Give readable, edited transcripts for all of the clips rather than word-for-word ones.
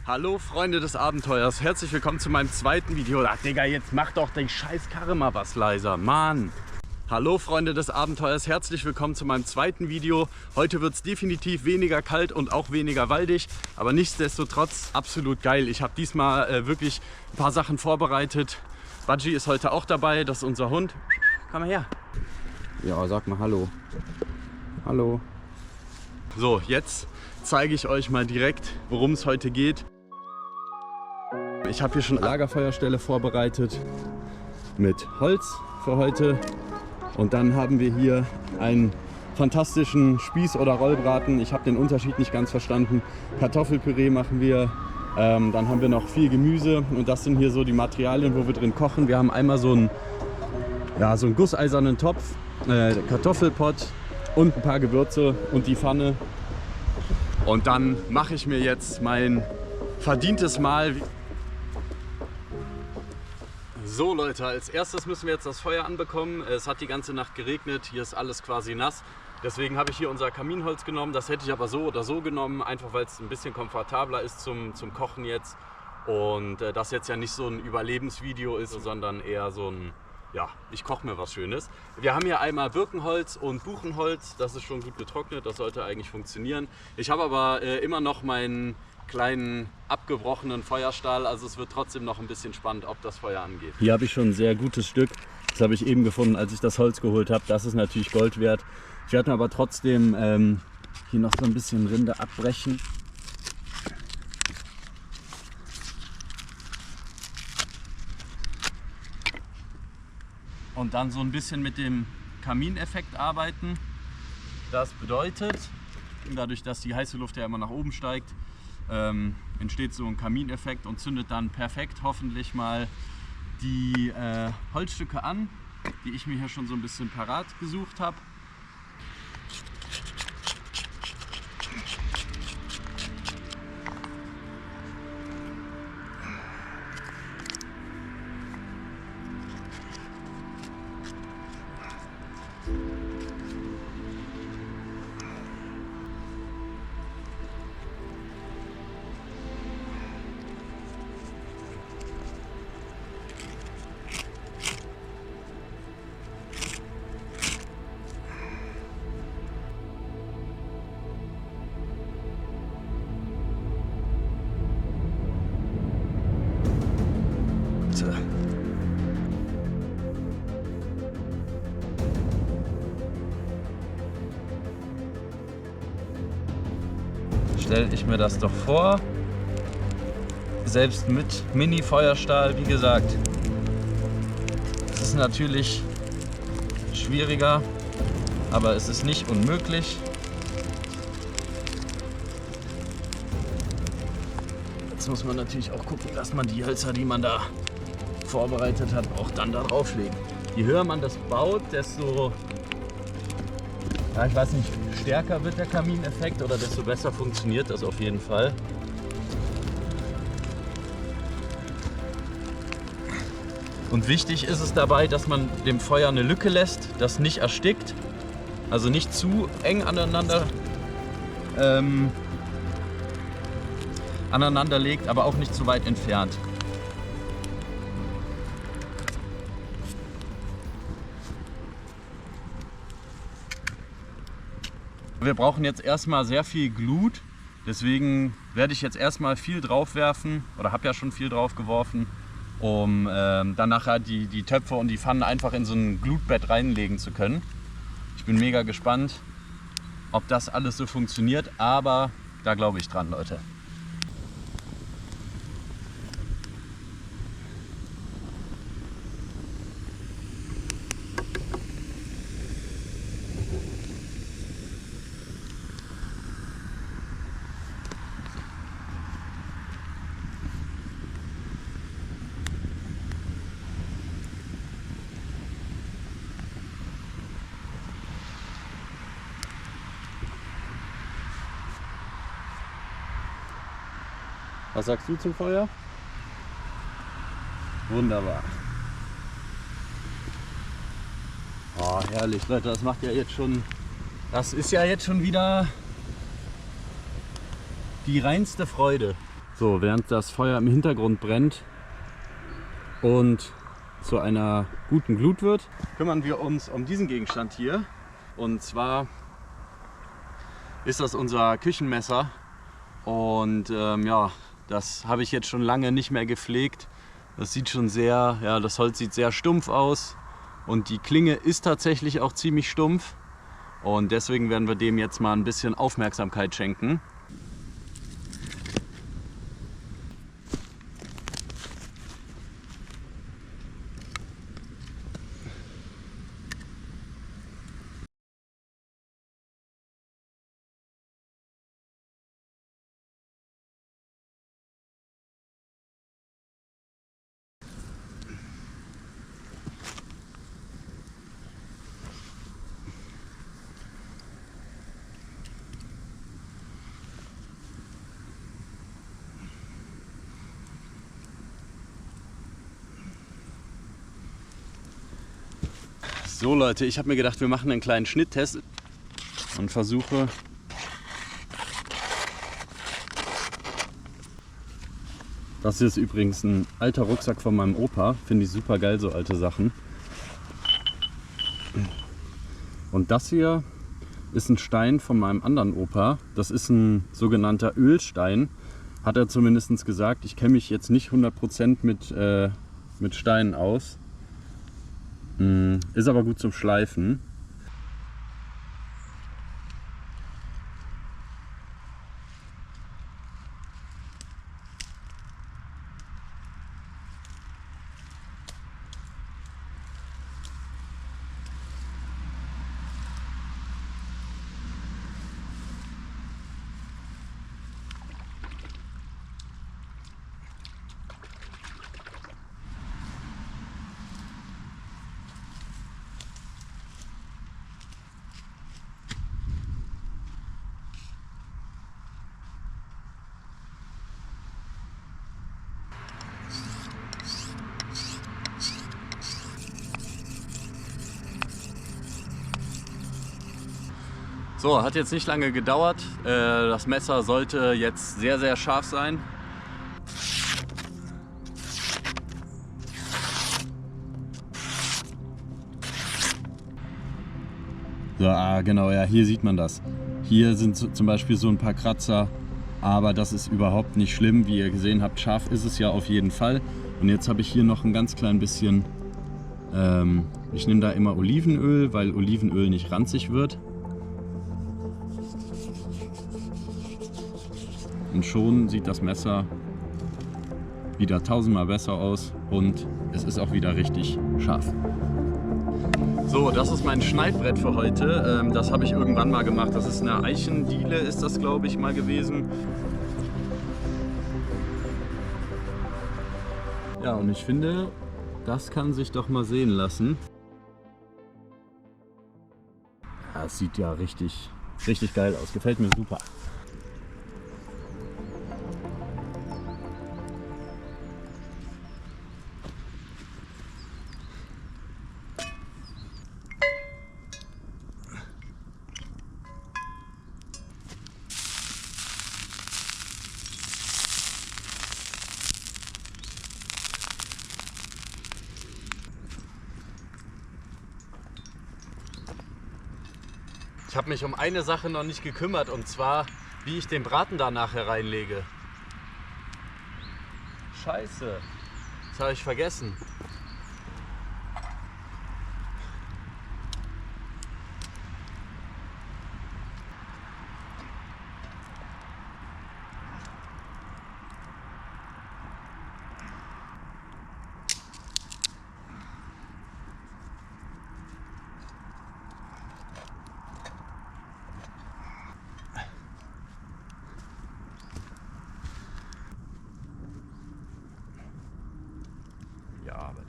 Hallo Freunde des Abenteuers, herzlich willkommen zu meinem zweiten Video. Ach Digga, jetzt mach doch die scheiß Karre mal was leiser, Mann. Hallo Freunde des Abenteuers, herzlich willkommen zu meinem zweiten Video. Heute wird es definitiv weniger kalt und auch weniger waldig, aber nichtsdestotrotz absolut geil. Ich habe diesmal wirklich ein paar Sachen vorbereitet. Budgie ist heute auch dabei, das ist unser Hund. Komm mal her. Ja, sag mal Hallo. Hallo. So, jetzt zeige ich euch mal direkt, worum es heute geht. Ich habe hier schon eine Lagerfeuerstelle vorbereitet mit Holz für heute. Und dann haben wir hier einen fantastischen Spieß oder Rollbraten. Ich habe den Unterschied nicht ganz verstanden. Kartoffelpüree machen wir. Dann haben wir noch viel Gemüse und das sind hier so die Materialien, wo wir drin kochen. Wir haben einmal so einen gusseisernen Topf, Kartoffelpott und ein paar Gewürze und die Pfanne. Und dann mache ich mir jetzt mein verdientes Mahl. So Leute, als erstes müssen wir jetzt das Feuer anbekommen. Es hat die ganze Nacht geregnet, hier ist alles quasi nass. Deswegen habe ich hier unser Kaminholz genommen. Das hätte ich aber so oder so genommen, einfach weil es ein bisschen komfortabler ist zum Kochen jetzt. Und das jetzt ja nicht so ein Überlebensvideo ist, sondern eher so ein, ja, ich koche mir was Schönes. Wir haben hier einmal Birkenholz und Buchenholz, das ist schon gut getrocknet, das sollte eigentlich funktionieren. Ich habe aber immer noch meinen kleinen abgebrochenen Feuerstahl, also es wird trotzdem noch ein bisschen spannend, ob das Feuer angeht. Hier habe ich schon ein sehr gutes Stück, das habe ich eben gefunden, als ich das Holz geholt habe, das ist natürlich Gold wert. Ich werde mir aber trotzdem hier noch so ein bisschen Rinde abbrechen. Und dann so ein bisschen mit dem Kamineffekt arbeiten. Das bedeutet, dadurch, dass die heiße Luft ja immer nach oben steigt, entsteht so ein Kamineffekt und zündet dann perfekt hoffentlich mal die Holzstücke an, die ich mir hier schon so ein bisschen parat gesucht habe. Stelle ich mir das doch vor, selbst mit Mini-Feuerstahl, wie gesagt, es ist natürlich schwieriger, aber es ist nicht unmöglich. Jetzt muss man natürlich auch gucken, dass man die Hölzer, die man da vorbereitet hat, auch dann da drauflegen. Je höher man das baut, desto, ja, ich weiß nicht, stärker wird der Kamineffekt oder desto besser funktioniert das auf jeden Fall. Und wichtig ist es dabei, dass man dem Feuer eine Lücke lässt, das nicht erstickt, also nicht zu eng aneinander legt, aber auch nicht zu weit entfernt. Wir brauchen jetzt erstmal sehr viel Glut, deswegen werde ich jetzt erstmal viel drauf werfen oder habe ja schon viel drauf geworfen, um dann nachher die Töpfe und die Pfannen einfach in so ein Glutbett reinlegen zu können. Ich bin mega gespannt, ob das alles so funktioniert, aber da glaube ich dran, Leute. Was sagst du zum Feuer? Wunderbar. Oh, herrlich, Leute, das macht ja jetzt schon, das ist ja jetzt schon wieder die reinste Freude. So, während das Feuer im Hintergrund brennt und zu einer guten Glut wird, kümmern wir uns um diesen Gegenstand hier. Und zwar ist das unser Küchenmesser. Und ja, das habe ich jetzt schon lange nicht mehr gepflegt. Das sieht schon sehr, ja, das Holz sieht sehr stumpf aus und die Klinge ist tatsächlich auch ziemlich stumpf. Und deswegen werden wir dem jetzt mal ein bisschen Aufmerksamkeit schenken. So Leute, ich habe mir gedacht, wir machen einen kleinen Schnitttest und versuche das hier ist übrigens ein alter Rucksack von meinem Opa, finde ich super geil, so alte Sachen. Und das hier ist ein Stein von meinem anderen Opa, das ist ein sogenannter Ölstein, hat er zumindest gesagt. Ich kenne mich jetzt nicht 100% mit Steinen aus. Ist aber gut zum Schleifen. So, hat jetzt nicht lange gedauert. Das Messer sollte jetzt sehr, sehr scharf sein. So, genau, ja, hier sieht man das. Hier sind zum Beispiel so ein paar Kratzer, aber das ist überhaupt nicht schlimm. Wie ihr gesehen habt, scharf ist es ja auf jeden Fall. Und jetzt habe ich hier noch ein ganz klein bisschen, ich nehme da immer Olivenöl, weil Olivenöl nicht ranzig wird. Und schon sieht das Messer wieder tausendmal besser aus und es ist auch wieder richtig scharf. So, das ist mein Schneidbrett für heute. Das habe ich irgendwann mal gemacht. Das ist eine Eichendiele, ist das, glaube ich, mal gewesen. Ja, und ich finde, das kann sich doch mal sehen lassen. Ja, es sieht ja richtig, richtig geil aus. Gefällt mir super. Ich habe mich um eine Sache noch nicht gekümmert, und zwar, wie ich den Braten da nachher reinlege. Scheiße, das habe ich vergessen. Ja, aber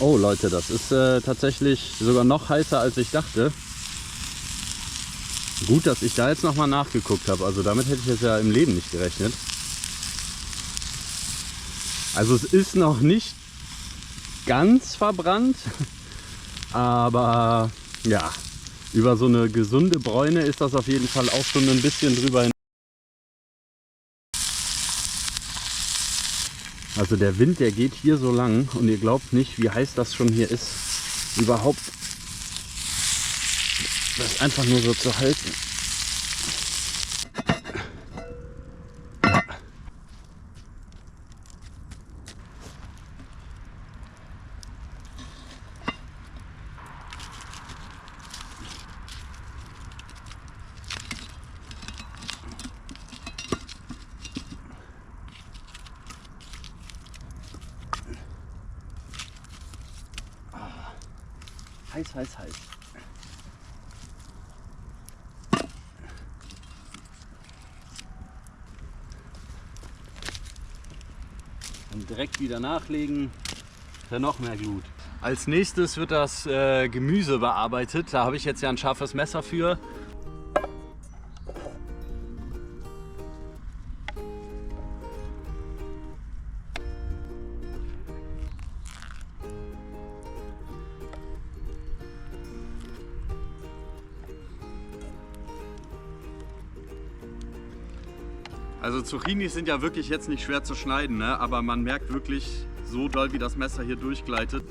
oh Leute, das ist tatsächlich sogar noch heißer, als ich dachte. Gut, dass ich da jetzt nochmal nachgeguckt habe. Also damit hätte ich jetzt ja im Leben nicht gerechnet. Also es ist noch nicht ganz verbrannt, aber ja, über so eine gesunde Bräune ist das auf jeden Fall auch schon ein bisschen drüber hin. Also der Wind, der geht hier so lang und ihr glaubt nicht, wie heiß das schon hier ist, überhaupt das einfach nur so zu halten. Heiß, heiß, heiß. Und direkt wieder nachlegen, dann noch mehr Glut. Als nächstes wird das Gemüse bearbeitet. Da habe ich jetzt ja ein scharfes Messer für. Also Zucchinis sind ja wirklich jetzt nicht schwer zu schneiden, ne? Aber man merkt wirklich so doll, wie das Messer hier durchgleitet.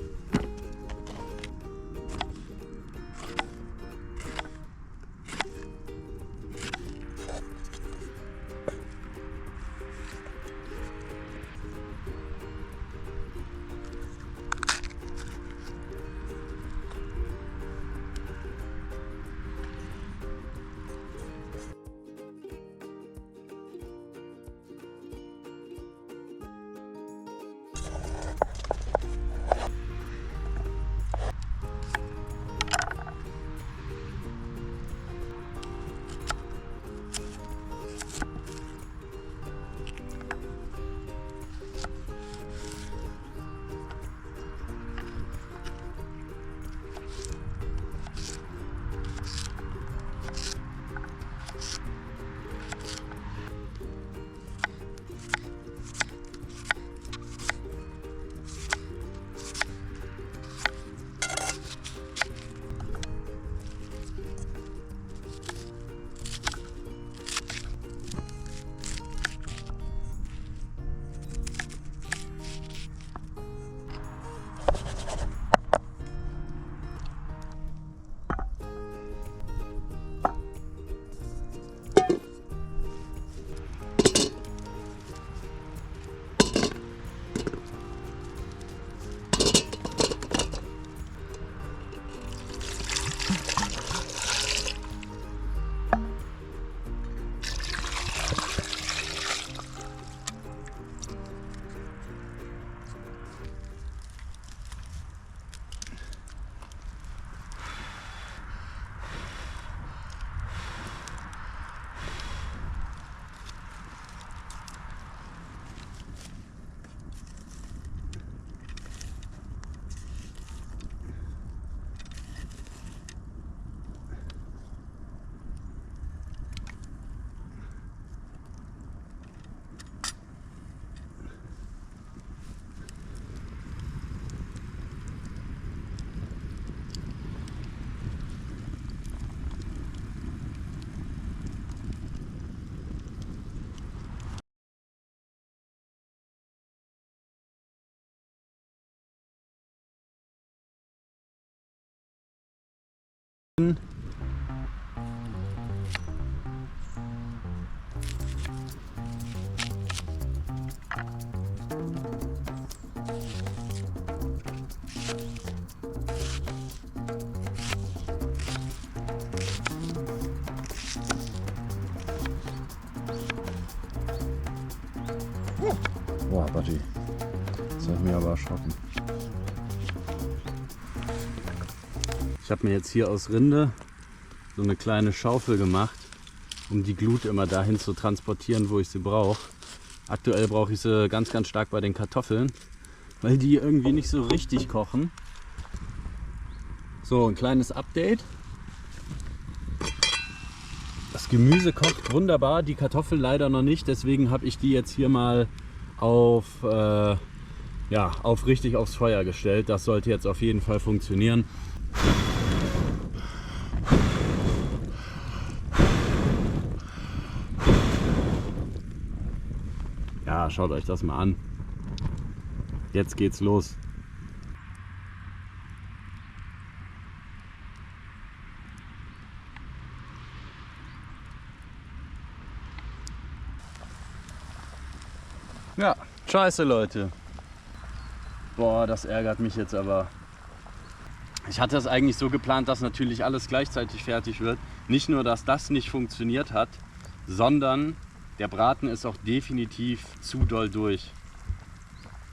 Boah, Buddy, das hat mich aber erschrocken. Ich habe mir jetzt hier aus Rinde so eine kleine Schaufel gemacht, um die Glut immer dahin zu transportieren, wo ich sie brauche. Aktuell brauche ich sie ganz, ganz stark bei den Kartoffeln, weil die irgendwie nicht so richtig kochen. So, ein kleines Update. Das Gemüse kocht wunderbar, die Kartoffeln leider noch nicht, deswegen habe ich die jetzt hier mal auf ja, richtig aufs Feuer gestellt. Das sollte jetzt auf jeden Fall funktionieren. Ja, schaut euch das mal an. Jetzt geht's los. Ja, scheiße Leute. Boah, das ärgert mich jetzt aber. Ich hatte es eigentlich so geplant, dass natürlich alles gleichzeitig fertig wird. Nicht nur, dass das nicht funktioniert hat, sondern der Braten ist auch definitiv zu doll durch.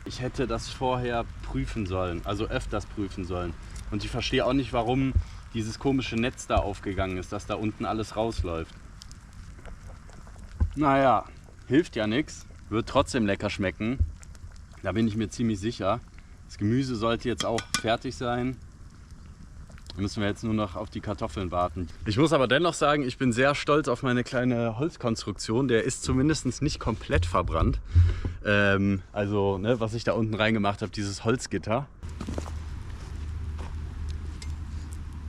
Ich hätte das vorher prüfen sollen, also öfters prüfen sollen. Und ich verstehe auch nicht, warum dieses komische Netz da aufgegangen ist, dass da unten alles rausläuft. Naja, hilft ja nichts. Wird trotzdem lecker schmecken. Da bin ich mir ziemlich sicher. Das Gemüse sollte jetzt auch fertig sein. Da müssen wir jetzt nur noch auf die Kartoffeln warten. Ich muss aber dennoch sagen, ich bin sehr stolz auf meine kleine Holzkonstruktion. Der ist zumindest nicht komplett verbrannt. Also, ne, was ich da unten reingemacht habe, dieses Holzgitter.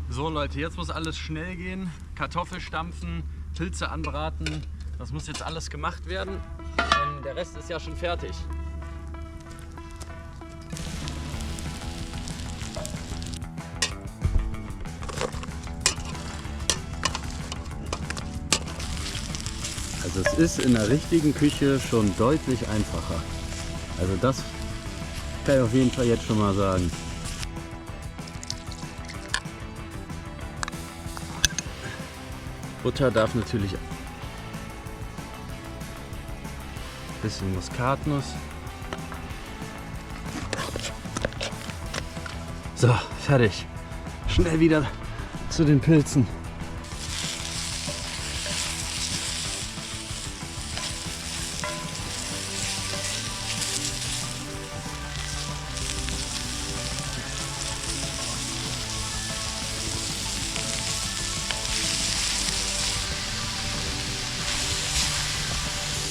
So Leute, jetzt muss alles schnell gehen. Kartoffel stampfen, Pilze anbraten. Das muss jetzt alles gemacht werden. Denn der Rest ist ja schon fertig. Also es ist in der richtigen Küche schon deutlich einfacher. Also das kann ich auf jeden Fall jetzt schon mal sagen. Butter darf natürlich ein bisschen Muskatnuss. So, fertig. Schnell wieder zu den Pilzen.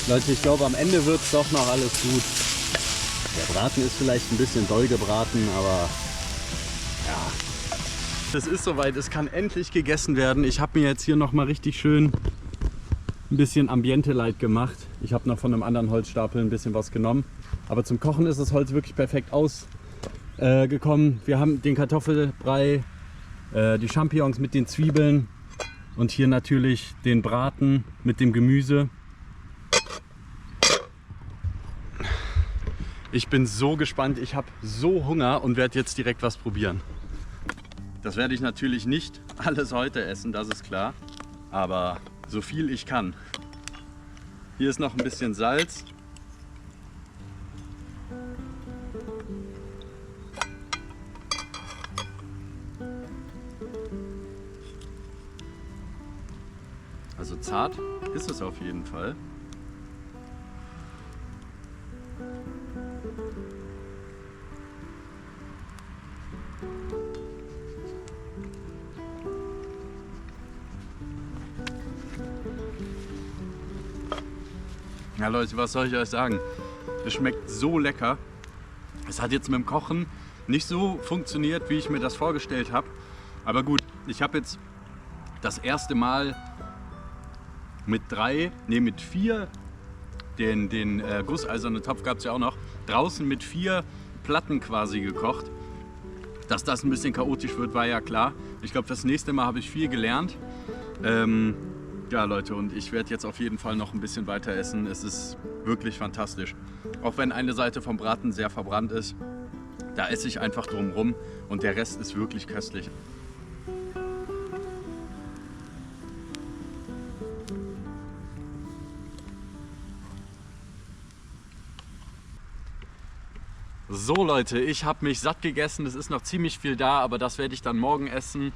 Leute, ich glaube, am Ende wird es doch noch alles gut. Der Braten ist vielleicht ein bisschen doll gebraten, aber ja. Es ist soweit, es kann endlich gegessen werden. Ich habe mir jetzt hier noch mal richtig schön ein bisschen Ambiente Light gemacht. Ich habe noch von einem anderen Holzstapel ein bisschen was genommen. Aber zum Kochen ist das Holz wirklich perfekt ausgekommen. Wir haben den Kartoffelbrei, die Champignons mit den Zwiebeln und hier natürlich den Braten mit dem Gemüse. Ich bin so gespannt, ich habe so Hunger und werde jetzt direkt was probieren. Das werde ich natürlich nicht alles heute essen, das ist klar, aber so viel ich kann. Hier ist noch ein bisschen Salz. Also zart ist es auf jeden Fall. Ja Leute, was soll ich euch sagen? Es schmeckt so lecker. Es hat jetzt mit dem Kochen nicht so funktioniert, wie ich mir das vorgestellt habe. Aber gut, ich habe jetzt das erste Mal mit 4, den gusseisernen Topf gab es ja auch noch, draußen mit 4 Platten quasi gekocht. Dass das ein bisschen chaotisch wird, war ja klar. Ich glaube, das nächste Mal habe ich viel gelernt. Ja Leute, und ich werde jetzt auf jeden Fall noch ein bisschen weiter essen. Es ist wirklich fantastisch. Auch wenn eine Seite vom Braten sehr verbrannt ist, da esse ich einfach drum rum und der Rest ist wirklich köstlich. So Leute, ich habe mich satt gegessen. Es ist noch ziemlich viel da, aber das werde ich dann morgen essen.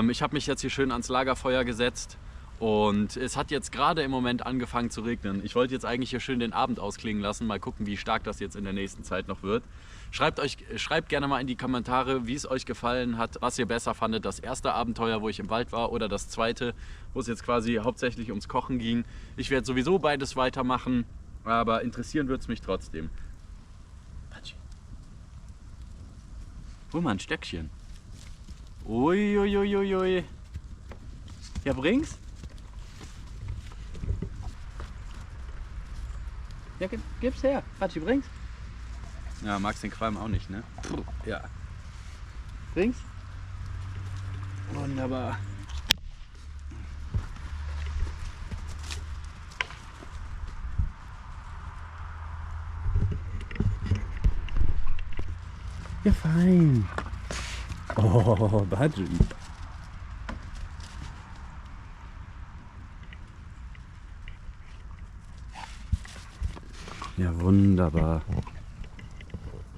Ich habe mich jetzt hier schön ans Lagerfeuer gesetzt. Und es hat jetzt gerade im Moment angefangen zu regnen. Ich wollte jetzt eigentlich hier schön den Abend ausklingen lassen. Mal gucken, wie stark das jetzt in der nächsten Zeit noch wird. Schreibt gerne mal in die Kommentare, wie es euch gefallen hat, was ihr besser fandet. Das erste Abenteuer, wo ich im Wald war, oder das zweite, wo es jetzt quasi hauptsächlich ums Kochen ging. Ich werde sowieso beides weitermachen, aber interessieren würde es mich trotzdem. Hol mal ein Stöckchen. Uiuiuiui. Ja, bring's. Ja, gib's her. Hatschi, bring's. Ja, magst den Qualm auch nicht, ne? Ja. Bring's. Wunderbar. Ja, fein. Oh, Badri. Ja, wunderbar.